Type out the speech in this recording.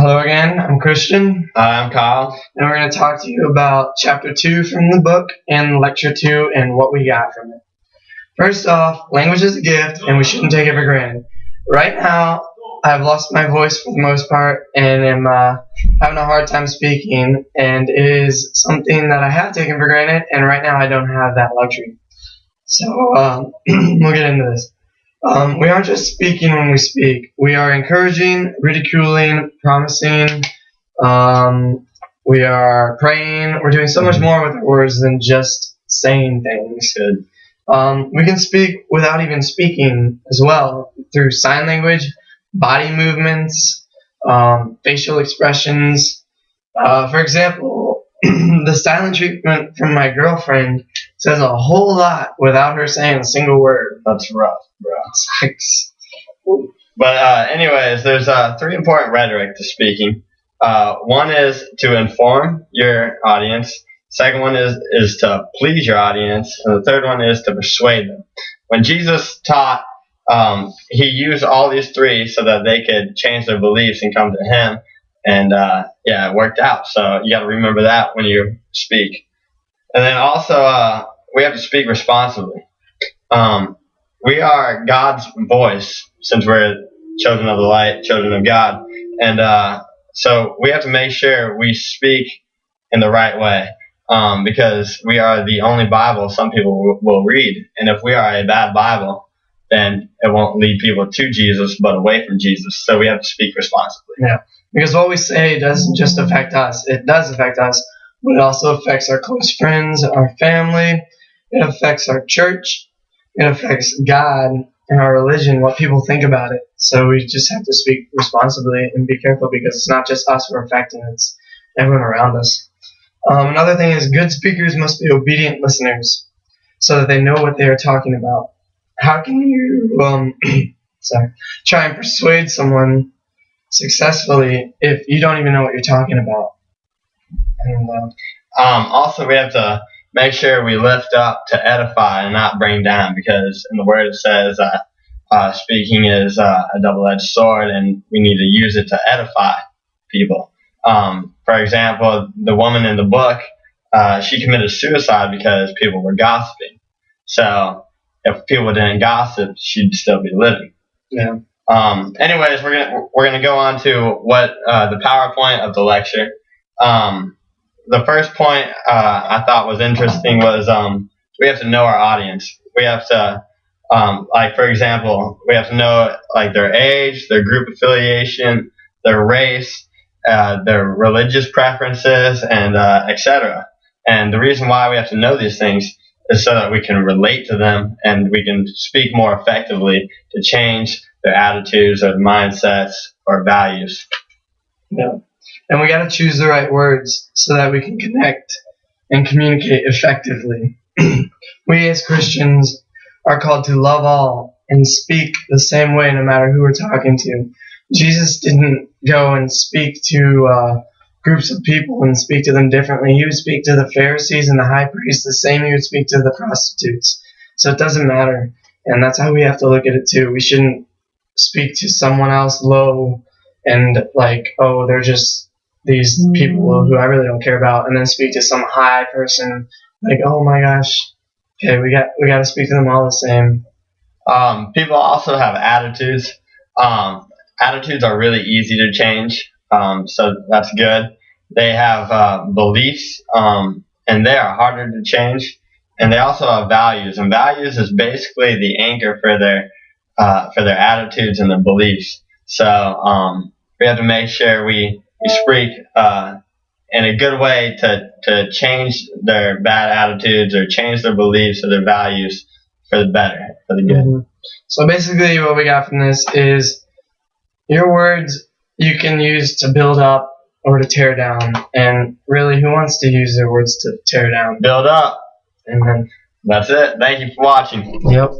Hello again, I'm Christian. I'm Kyle. And we're going to talk to you about Chapter 2 from the book and Lecture 2 and what we got from it. First off, language is a gift and we shouldn't take it for granted. Right now, I've lost my voice for the most part and am having a hard time speaking, and it is something that I have taken for granted, and right now I don't have that luxury. So we'll get into this. We aren't just speaking when we speak. We are encouraging, ridiculing, promising. We are praying. We're doing so much more with our words than just saying things. We can speak without even speaking as well, through sign language, body movements, facial expressions. For example, the silent treatment from my girlfriend says a whole lot without her saying a single word. That's rough, bro. Sucks. But anyways, there's three important rhetoric to speaking. One is to inform your audience. Second one is to please your audience. And the third one is to persuade them. When Jesus taught, he used all these three so that they could change their beliefs and come to him. And it worked out. So you got to remember that when you speak. And then also, we have to speak responsibly. We are God's voice, since we're children of the light, children of God. And so we have to make sure we speak in the right way, because we are the only Bible some people will read. And if we are a bad Bible, then it won't lead people to Jesus, but away from Jesus. So we have to speak responsibly. Yeah, because what we say doesn't just affect us. It does affect us, but it also affects our close friends, our family. It affects our church. It affects God and our religion, what people think about it. So we just have to speak responsibly and be careful, because it's not just us we're affecting, it's everyone around us. Another thing is, good speakers must be obedient listeners so that they know what they are talking about. How can you try and persuade someone successfully if you don't even know what you're talking about? And also, we have to make sure we lift up to edify and not bring down, because in the Word it says speaking is a double-edged sword, and we need to use it to edify people. For example, the woman in the book, she committed suicide because people were gossiping. So if people didn't gossip, she'd still be living. Yeah. Anyways, we're gonna go on to what the PowerPoint of the lecture. The first point I thought was interesting was we have to know our audience. We have to, for example, we have to know their age, their group affiliation, their race, their religious preferences, and etc. And the reason why we have to know these things is so that we can relate to them and we can speak more effectively to change their attitudes or mindsets or values. Yeah. And we got to choose the right words so that we can connect and communicate effectively. We as Christians are called to love all and speak the same way no matter who we're talking to. Jesus didn't go and speak to groups of people and speak to them differently. He would speak to the Pharisees and the high priests the same he would speak to the prostitutes. So it doesn't matter. And that's how we have to look at it too. We shouldn't speak to someone else low and they're just these people who I really don't care about, and then speak to some high person oh my gosh, okay, we got to speak to them all the same. People also have attitudes. Attitudes are really easy to change, so that's good. They have beliefs, and they are harder to change. And they also have values, and values is basically the anchor for their attitudes and their beliefs. So we have to make sure we speak in a good way to change their bad attitudes or change their beliefs or their values for the better, for the good. Mm-hmm. So basically what we got from this is your words you can use to build up or to tear down. And really, who wants to use their words to tear down? Build up. Amen. That's it. Thank you for watching. Yep.